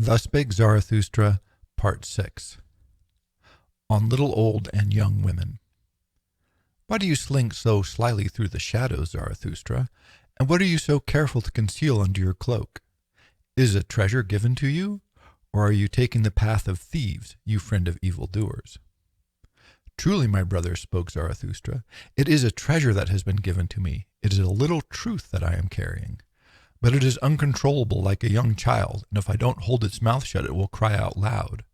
Thus Spake Zarathustra, Part 6. On Little Old and Young Women. Why do you slink so slyly through the shadows, Zarathustra, and what are you so careful to conceal under your cloak? Is a treasure given to you, or are you taking the path of thieves, you friend of evildoers? Truly, my brother, spoke Zarathustra, it is a treasure that has been given to me. It is a little truth that I am carrying. But it is uncontrollable like a young child, and if I don't hold its mouth shut, it will cry out loud.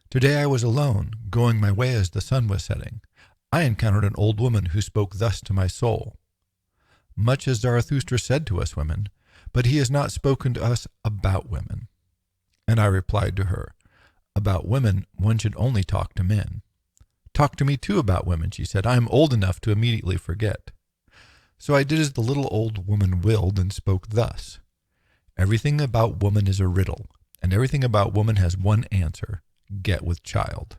Today I was alone, going my way as the sun was setting. I encountered an old woman who spoke thus to my soul. Much has Zarathustra said to us women, but he has not spoken to us about women. And I replied to her, about women one should only talk to men. Talk to me too about women, she said. I am old enough to immediately forget. So I did as the little old woman willed and spoke thus. Everything about woman is a riddle, and everything about woman has one answer: get with child.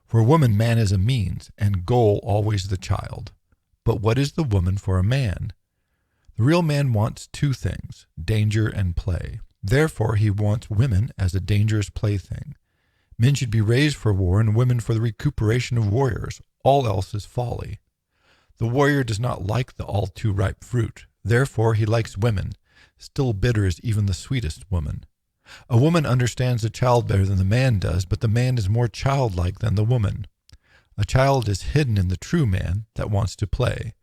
For woman, man is a means, and goal always the child. But what is the woman for a man? The real man wants two things, danger and play. Therefore he wants women as a dangerous plaything. Men should be raised for war, and women for the recuperation of warriors. All else is folly. The warrior does not like the all-too-ripe fruit. Therefore he likes women. Still bitter is even the sweetest woman. A woman understands a child better than the man does, but the man is more childlike than the woman. A child is hidden in the true man that wants to play.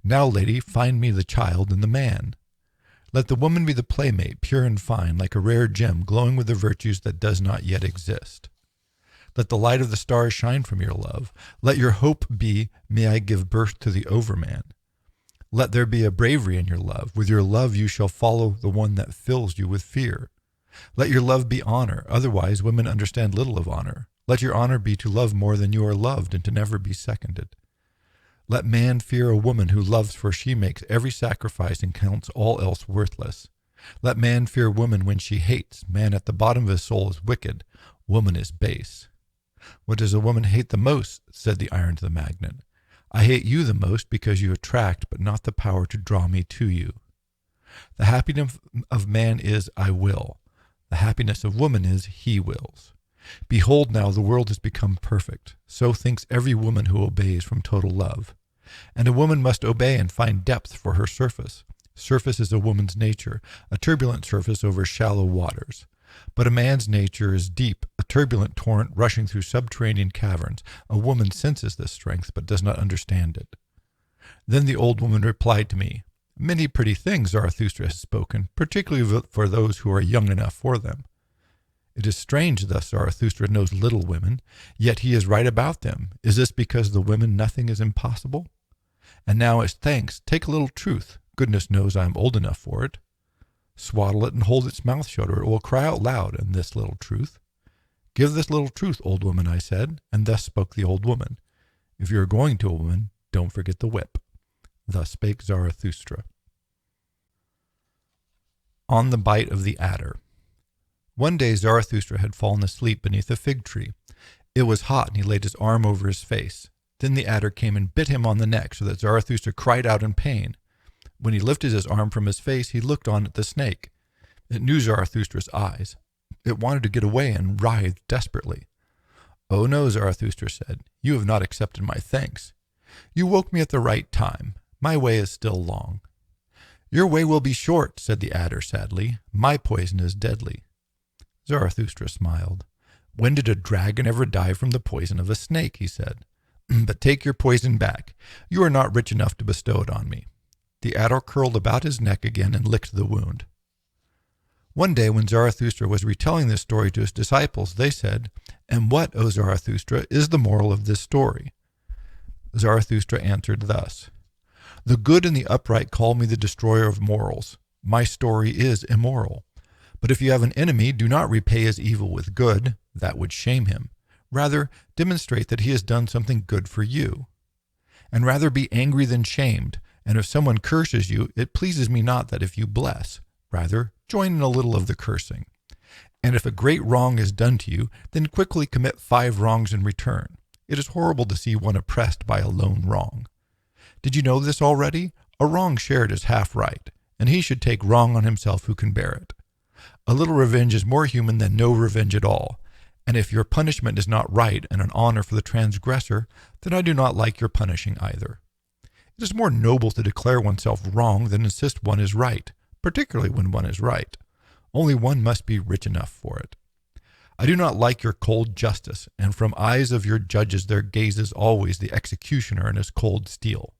Now, lady, find me the child in the man. Let the woman be the playmate, pure and fine, like a rare gem glowing with the virtues that does not yet exist. Let the light of the stars shine from your love. Let your hope be, may I give birth to the overman. Let there be a bravery in your love. With your love you shall follow the one that fills you with fear. Let your love be honor. Otherwise women understand little of honor. Let your honor be to love more than you are loved, and to never be seconded. Let man fear a woman who loves, for she makes every sacrifice and counts all else worthless. Let man fear woman when she hates. Man at the bottom of his soul is wicked. Woman is base. What does a woman hate the most? Said the iron to the magnet. I hate you the most because you attract, but not the power to draw me to you. The happiness of man is, I will. The happiness of woman is, he wills. Behold now, the world has become perfect. So thinks every woman who obeys from total love. And a woman must obey and find depth for her surface. Surface is a woman's nature, a turbulent surface over shallow waters. But a man's nature is deep, a turbulent torrent rushing through subterranean caverns. A woman senses this strength, but does not understand it. Then the old woman replied to me, Many pretty things Zarathustra has spoken, particularly for those who are young enough for them. It is strange thus Zarathustra knows little women, yet he is right about them. Is this because the women nothing is impossible? And now as thanks, take a little truth. Goodness knows I am old enough for it. Swaddle it and hold its mouth shut, or it will cry out loud in this little truth. Give this little truth, old woman, I said, and thus spoke the old woman. If you are going to a woman, don't forget the whip. Thus spake Zarathustra. On the bite of the adder. One day Zarathustra had fallen asleep beneath a fig tree. It was hot, and he laid his arm over his face. Then the adder came and bit him on the neck, so that Zarathustra cried out in pain. When he lifted his arm from his face, he looked on at the snake. It knew Zarathustra's eyes. It wanted to get away and writhed desperately. Oh no, Zarathustra said, you have not accepted my thanks. You woke me at the right time. My way is still long. Your way will be short, said the adder sadly. My poison is deadly. Zarathustra smiled. When did a dragon ever die from the poison of a snake? He said. But take your poison back. You are not rich enough to bestow it on me. The adder curled about his neck again and licked the wound. One day when Zarathustra was retelling this story to his disciples, they said, And what, O Zarathustra, is the moral of this story? Zarathustra answered thus, The good and the upright call me the destroyer of morals. My story is immoral. But if you have an enemy, do not repay his evil with good. That would shame him. Rather, demonstrate that he has done something good for you. And rather be angry than shamed. And if someone curses you, it pleases me not that if you bless. Rather, join in a little of the cursing. And if a great wrong is done to you, then quickly commit 5 wrongs in return. It is horrible to see one oppressed by a lone wrong. Did you know this already? A wrong shared is half right, and he should take wrong on himself who can bear it. A little revenge is more human than no revenge at all. And if your punishment is not right and an honor for the transgressor, then I do not like your punishing either. It is more noble to declare oneself wrong than insist one is right, particularly when one is right. Only one must be rich enough for it. I do not like your cold justice, and from eyes of your judges there gazes always the executioner in his cold steel.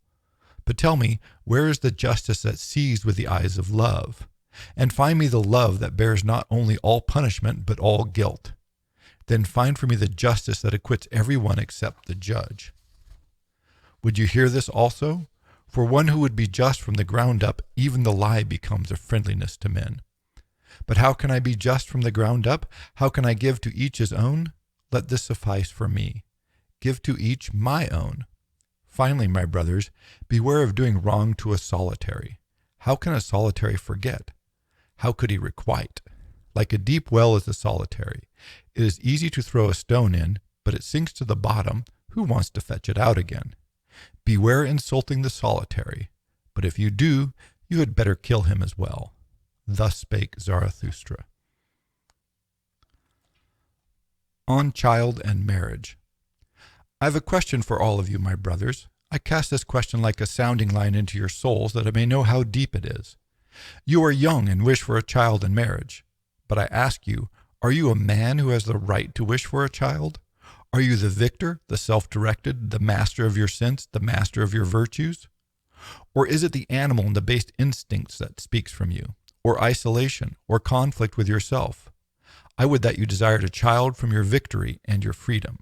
But tell me, where is the justice that sees with the eyes of love? And find me the love that bears not only all punishment, but all guilt. Then find for me the justice that acquits every one except the judge. Would you hear this also? For one who would be just from the ground up, even the lie becomes a friendliness to men. But how can I be just from the ground up? How can I give to each his own? Let this suffice for me. Give to each my own. Finally, my brothers, beware of doing wrong to a solitary. How can a solitary forget? How could he requite? Like a deep well is the solitary. It is easy to throw a stone in, but it sinks to the bottom. Who wants to fetch it out again? Beware insulting the solitary, but if you do, you had better kill him as well. Thus spake Zarathustra. On child and marriage. I have a question for all of you, my brothers. I cast this question like a sounding line into your souls that I may know how deep it is. You are young and wish for a child in marriage. But I ask you, are you a man who has the right to wish for a child? Are you the victor, the self-directed, the master of your sense, the master of your virtues? Or is it the animal and the base instincts that speaks from you, or isolation, or conflict with yourself? I would that you desired a child from your victory and your freedom.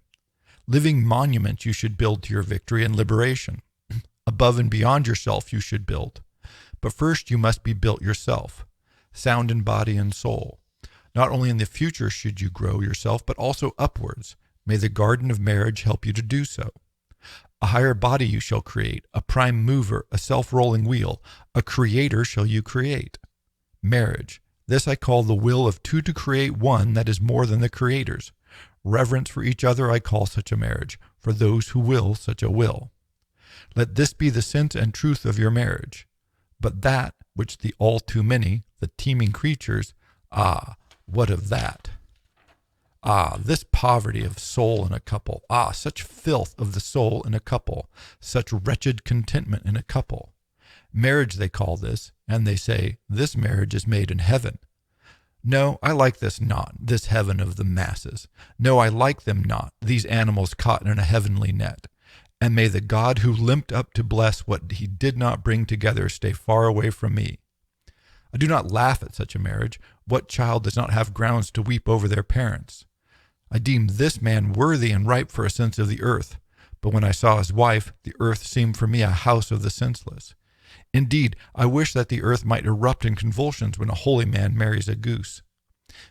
Living monuments you should build to your victory and liberation. Above and beyond yourself you should build. But first you must be built yourself, sound in body and soul. Not only in the future should you grow yourself, but also upwards. May the garden of marriage help you to do so. A higher body you shall create, a prime mover, a self-rolling wheel, a creator shall you create. Marriage, this I call the will of two to create one that is more than the creators. Reverence for each other I call such a marriage, for those who will such a will. Let this be the sense and truth of your marriage. But that which the all too many, the teeming creatures, what of that? This poverty of soul in a couple. Such filth of the soul in a couple. Such wretched contentment in a couple. Marriage they call this, and they say, this marriage is made in heaven. No, I like this not, this heaven of the masses. No, I like them not, these animals caught in a heavenly net. And may the God who limped up to bless what he did not bring together stay far away from me. I do not laugh at such a marriage. What child does not have grounds to weep over their parents? I deemed this man worthy and ripe for a sense of the earth, but when I saw his wife, the earth seemed for me a house of the senseless. Indeed, I wish that the earth might erupt in convulsions when a holy man marries a goose.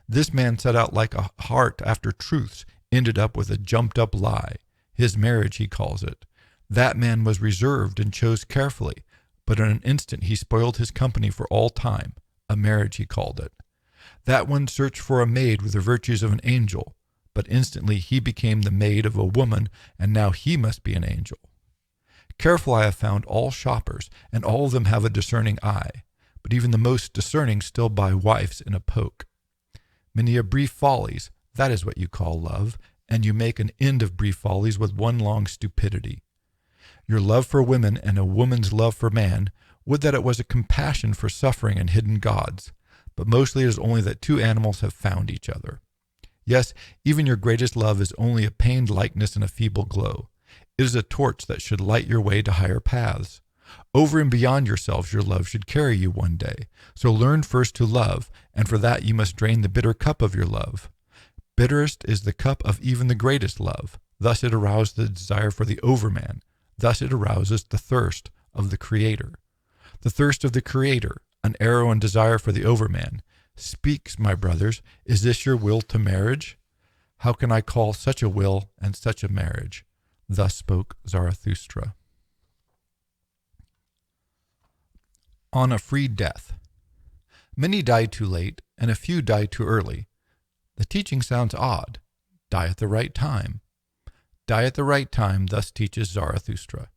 This man set out like a hart after truths, ended up with a jumped-up lie. His marriage, he calls it. That man was reserved and chose carefully, but in an instant he spoiled his company for all time. A marriage, he called it. That one searched for a maid with the virtues of an angel, but instantly he became the maid of a woman, and now he must be an angel. Careful I have found all shoppers, and all of them have a discerning eye, but even the most discerning still buy wives in a poke. Many a brief follies, that is what you call love, and you make an end of brief follies with one long stupidity. Your love for women and a woman's love for man, would that it was a compassion for suffering and hidden gods, but mostly it is only that two animals have found each other. Yes, even your greatest love is only a pained likeness and a feeble glow. It is a torch that should light your way to higher paths. Over and beyond yourselves your love should carry you one day. So learn first to love, and for that you must drain the bitter cup of your love. Bitterest is the cup of even the greatest love. Thus it arouses the desire for the overman. Thus it arouses the thirst of the Creator. The thirst of the Creator, an arrow and desire for the overman. Speaks, my brothers, is this your will to marriage? How can I call such a will and such a marriage? Thus spoke Zarathustra. On a free death. Many die too late, and a few die too early. The teaching sounds odd. Die at the right time. Die at the right time, thus teaches Zarathustra.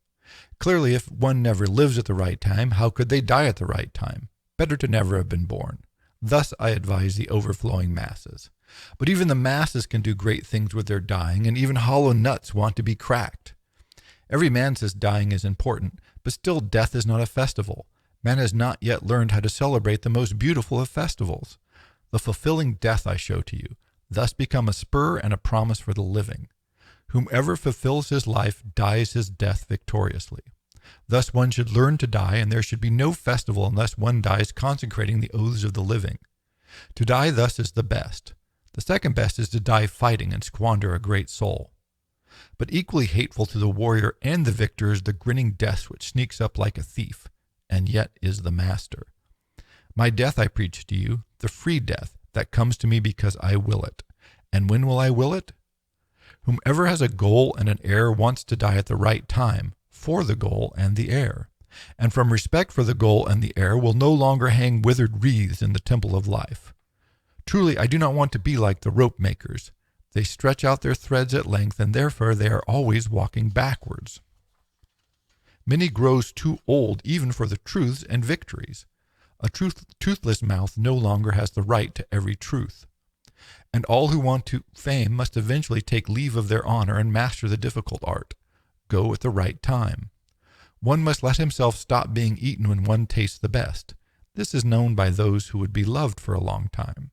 Clearly, if one never lives at the right time, how could they die at the right time? Better to never have been born. Thus I advise the overflowing masses. But even the masses can do great things with their dying, and even hollow nuts want to be cracked. Every man says dying is important, but still death is not a festival. Man has not yet learned how to celebrate the most beautiful of festivals. The fulfilling death I show to you, thus become a spur and a promise for the living. Whomever fulfills his life dies his death victoriously. Thus one should learn to die, and there should be no festival unless one dies consecrating the oaths of the living. To die thus is the best. The second best is to die fighting and squander a great soul. But equally hateful to the warrior and the victor is the grinning death which sneaks up like a thief, and yet is the master. My death I preach to you, the free death that comes to me because I will it. And when will I will it? Whomever has a goal and an heir wants to die at the right time, for the goal and the heir. And from respect for the goal and the heir will no longer hang withered wreaths in the temple of life. Truly, I do not want to be like the rope makers. They stretch out their threads at length, and therefore they are always walking backwards. Many grows too old even for the truths and victories. A toothless mouth no longer has the right to every truth. And all who want to fame must eventually take leave of their honor and master the difficult art. Go at the right time. One must let himself stop being eaten when one tastes the best. This is known by those who would be loved for a long time.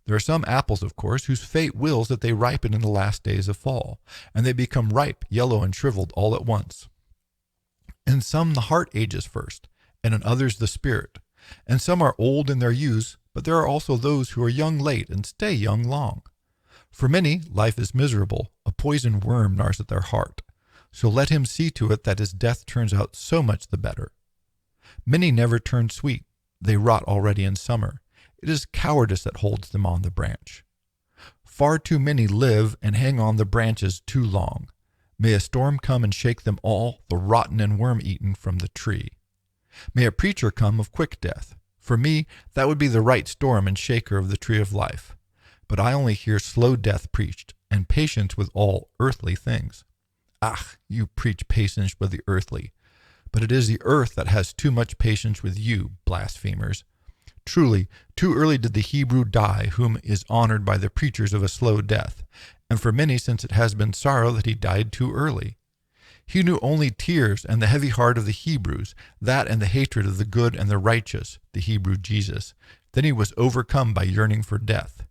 There are some apples, of course, whose fate wills that they ripen in the last days of fall, and they become ripe, yellow, and shriveled all at once. In some the heart ages first, and in others the spirit. And some are old in their youth, but there are also those who are young late and stay young long. For many, life is miserable, a poison worm gnaws at their heart. So let him see to it that his death turns out so much the better. Many never turn sweet, they rot already in summer. It is cowardice that holds them on the branch. Far too many live and hang on the branches too long. May a storm come and shake them all, the rotten and worm-eaten, from the tree. May a preacher come of quick death. For me, that would be the right storm and shaker of the tree of life. But I only hear slow death preached, and patience with all earthly things. Ah, you preach patience with the earthly, but it is the earth that has too much patience with you, blasphemers. Truly, too early did the Hebrew die, whom is honored by the preachers of a slow death, and for many since it has been sorrow that he died too early. He knew only tears and the heavy heart of the Hebrews, that and the hatred of the good and the righteous, the Hebrew Jesus. Then he was overcome by yearning for death.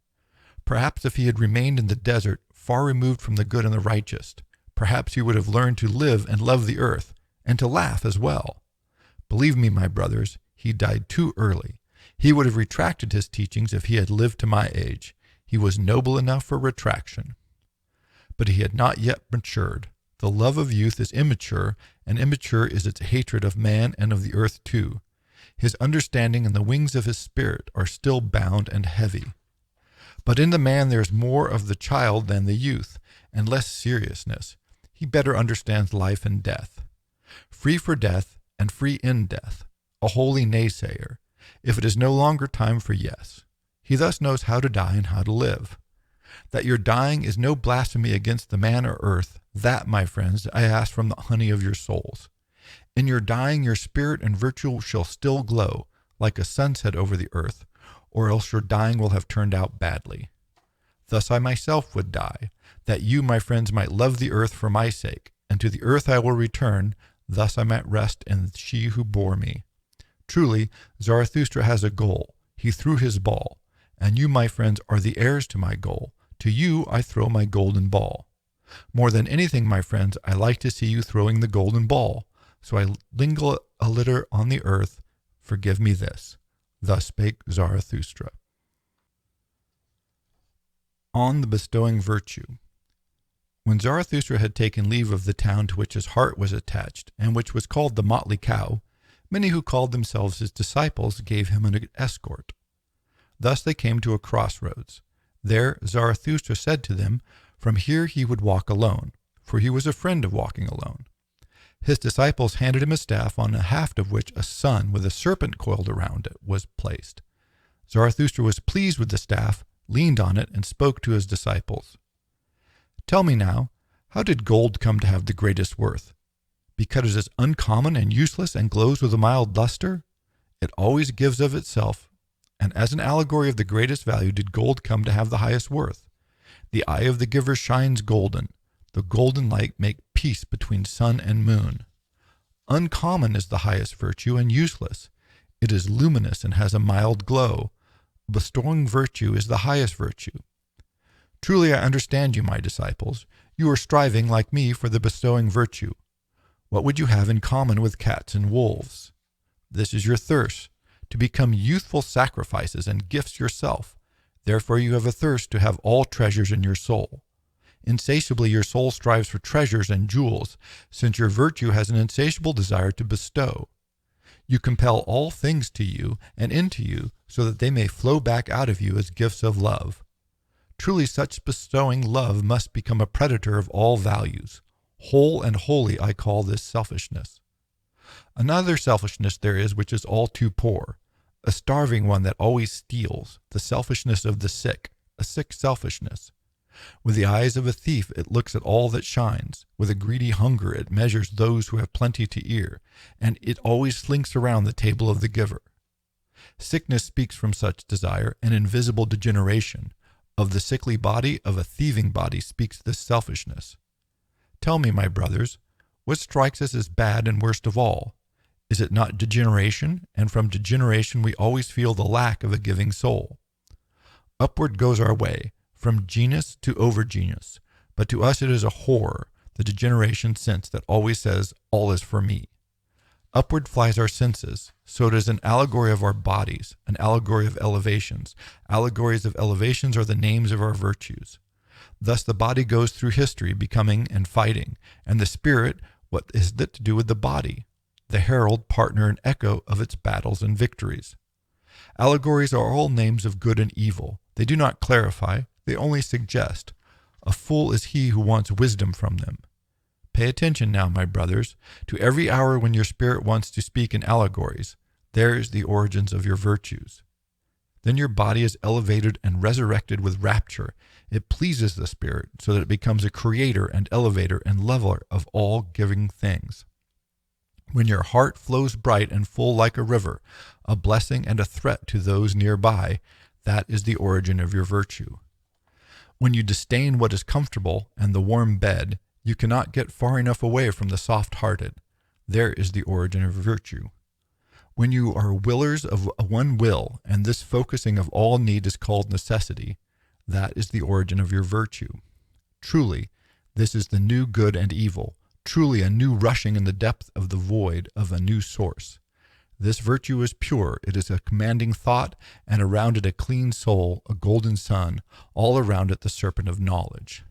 Perhaps if he had remained in the desert, far removed from the good and the righteous, perhaps he would have learned to live and love the earth, and to laugh as well. Believe me, my brothers, he died too early. He would have retracted his teachings if he had lived to my age. He was noble enough for retraction. But he had not yet matured. The love of youth is immature, and immature is its hatred of man and of the earth too. His understanding and the wings of his spirit are still bound and heavy. But in the man there is more of the child than the youth, and less seriousness. He better understands life and death. Free for death, and free in death, a holy naysayer, if it is no longer time for yes. He thus knows how to die and how to live. That your dying is no blasphemy against the man or earth, that, my friends, I ask from the honey of your souls. In your dying your spirit and virtue shall still glow, like a sunset over the earth, or else your dying will have turned out badly. Thus I myself would die, that you, my friends, might love the earth for my sake, and to the earth I will return, thus I might rest in she who bore me. Truly, Zarathustra has a goal. He threw his ball, and you, my friends, are the heirs to my goal. To you I throw my golden ball. More than anything, my friends, I like to see you throwing the golden ball. So I linger a little on the earth. Forgive me this. Thus spake Zarathustra. On the bestowing virtue. When Zarathustra had taken leave of the town to which his heart was attached, and which was called the Motley Cow, many who called themselves his disciples gave him an escort. Thus they came to a crossroads. There Zarathustra said to them, from here he would walk alone, for he was a friend of walking alone. His disciples handed him a staff on a haft of which a sun with a serpent coiled around it was placed. Zarathustra was pleased with the staff, leaned on it, and spoke to his disciples. Tell me now, how did gold come to have the greatest worth? Because it is uncommon and useless and glows with a mild luster? It always gives of itself, And as an allegory of the greatest value did gold come to have the highest worth. The eye of the giver shines golden. The golden light make peace between sun and moon. Uncommon is the highest virtue and useless. It is luminous and has a mild glow. Bestowing virtue is the highest virtue. Truly I understand you, my disciples. You are striving, like me, for the bestowing virtue. What would you have in common with cats and wolves? This is your thirst, to become youthful sacrifices and gifts yourself. Therefore you have a thirst to have all treasures in your soul. Insatiably your soul strives for treasures and jewels, since your virtue has an insatiable desire to bestow. You compel all things to you and into you, so that they may flow back out of you as gifts of love. Truly such bestowing love must become a predator of all values. Whole and holy I call this selfishness. Another selfishness there is which is all too poor, a starving one that always steals, the selfishness of the sick, a sick selfishness. With the eyes of a thief it looks at all that shines, with a greedy hunger it measures those who have plenty to eat, and it always slinks around the table of the giver. Sickness speaks from such desire, an invisible degeneration. Of the sickly body, of a thieving body speaks this selfishness. Tell me, my brothers, what strikes us as bad and worst of all? Is it not degeneration? And from degeneration we always feel the lack of a giving soul. Upward goes our way, from genius to over-genius, but to us it is a horror, the degeneration sense that always says, all is for me. Upward flies our senses, so it is an allegory of our bodies, an allegory of elevations. Allegories of elevations are the names of our virtues. Thus the body goes through history, becoming and fighting, and the spirit, what is it to do with the body? The herald, partner, and echo of its battles and victories. Allegories are all names of good and evil. They do not clarify, they only suggest. A fool is he who wants wisdom from them. Pay attention now, my brothers, to every hour when your spirit wants to speak in allegories. There is the origins of your virtues. Then your body is elevated and resurrected with rapture. It pleases the spirit so that it becomes a creator and elevator and leveler of all giving things. When your heart flows bright and full like a river, a blessing and a threat to those nearby, that is the origin of your virtue. When you disdain what is comfortable and the warm bed, you cannot get far enough away from the soft-hearted. There is the origin of virtue. When you are willers of one will, and this focusing of all need is called necessity, that is the origin of your virtue. Truly, this is the new good and evil, truly a new rushing in the depth of the void of a new source. This virtue is pure, it is a commanding thought, and around it a clean soul, a golden sun, all around it the serpent of knowledge.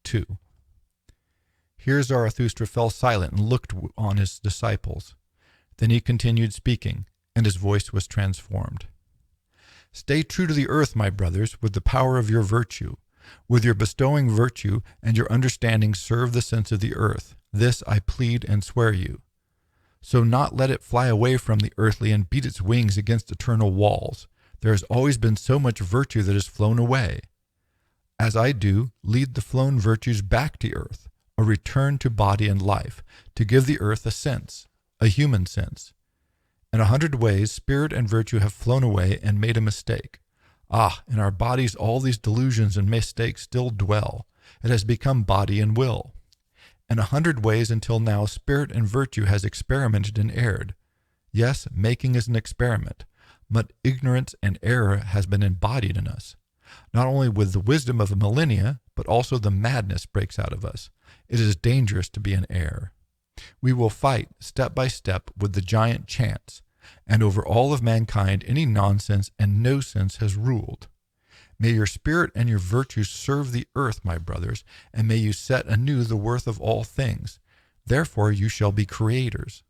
2. Here Zarathustra fell silent and looked on his disciples. Then he continued speaking, and his voice was transformed. Stay true to the earth, my brothers, with the power of your virtue. With your bestowing virtue and your understanding serve the sense of the earth. This I plead and swear you. So not let it fly away from the earthly and beat its wings against eternal walls. There has always been so much virtue that has flown away. As I do, lead the flown virtues back to earth, a return to body and life, to give the earth a sense, a human sense. In 100 ways, spirit and virtue have flown away and made a mistake. Ah, in our bodies all these delusions and mistakes still dwell. It has become body and will. In 100 ways until now, spirit and virtue has experimented and erred. Yes, making is an experiment, but ignorance and error has been embodied in us. Not only with the wisdom of a millennia, but also the madness breaks out of us. It is dangerous to be an heir. We will fight step by step with the giant chance, and over all of mankind any nonsense and no sense has ruled. May your spirit and your virtues serve the earth, my brothers, and may you set anew the worth of all things. Therefore you shall be creators.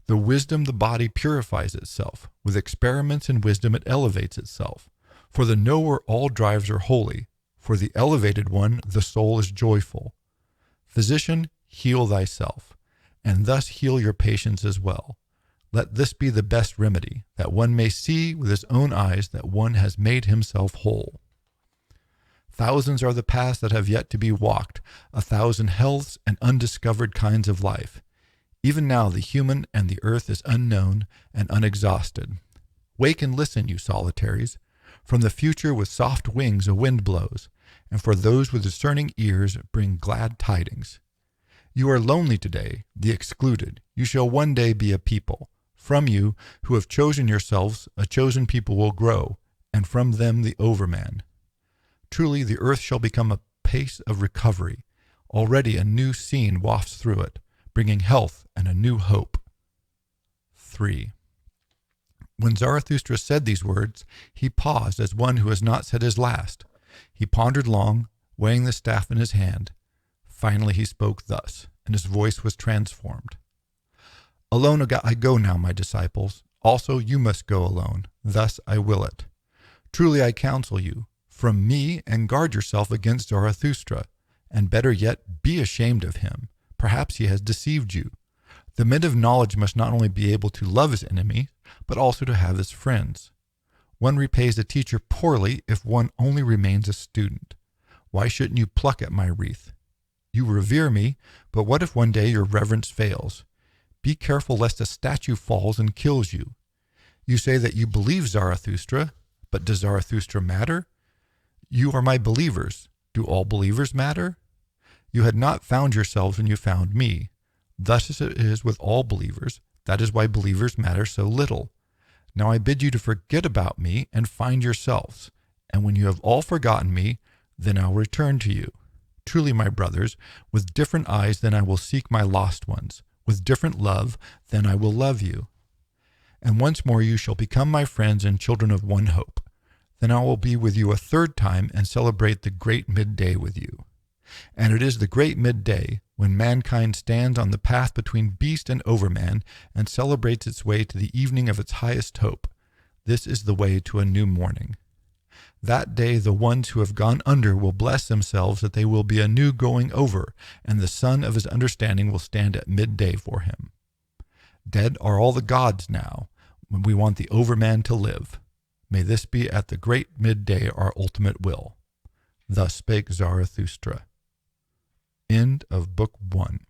The wisdom the body purifies itself. With experiments in wisdom it elevates itself. For the knower all drives are holy. For the elevated one the soul is joyful. Physician, heal thyself, and thus heal your patients as well. Let this be the best remedy, that one may see with his own eyes that one has made himself whole. Thousands are the paths that have yet to be walked, 1,000 healths and undiscovered kinds of life. Even now the human and the earth is unknown and unexhausted. Wake and listen, you solitaries. From the future with soft wings a wind blows, and for those with discerning ears bring glad tidings. You are lonely today, the excluded. You shall one day be a people. From you, who have chosen yourselves, a chosen people will grow, and from them the overman. Truly, the earth shall become a pace of recovery. Already a new scene wafts through it, bringing health and a new hope. 3. When Zarathustra said these words, he paused as one who has not said his last. He pondered long, weighing the staff in his hand. Finally he spoke thus, and his voice was transformed. Alone I go now, my disciples. Also you must go alone. Thus I will it. Truly I counsel you, from me, and guard yourself against Zarathustra, and better yet, be ashamed of him. Perhaps he has deceived you. The man of knowledge must not only be able to love his enemy, but also to have his friends. One repays a teacher poorly if one only remains a student. Why shouldn't you pluck at my wreath? You revere me, but what if one day your reverence fails? Be careful lest a statue falls and kills you. You say that you believe Zarathustra, but does Zarathustra matter? You are my believers. Do all believers matter? You had not found yourselves when you found me. Thus as it is with all believers. That is why believers matter so little. Now I bid you to forget about me and find yourselves. And when you have all forgotten me, then I'll return to you. Truly, my brothers, with different eyes then I will seek my lost ones. With different love then I will love you. And once more you shall become my friends and children of one hope. Then I will be with you a third time and celebrate the great midday with you. And it is the great midday, when mankind stands on the path between beast and overman and celebrates its way to the evening of its highest hope. This is the way to a new morning. That day the ones who have gone under will bless themselves that they will be a new going over, and the sun of his understanding will stand at midday for him. Dead are all the gods now, when we want the overman to live. May this be at the great midday our ultimate will. Thus spake Zarathustra. End of Book 1.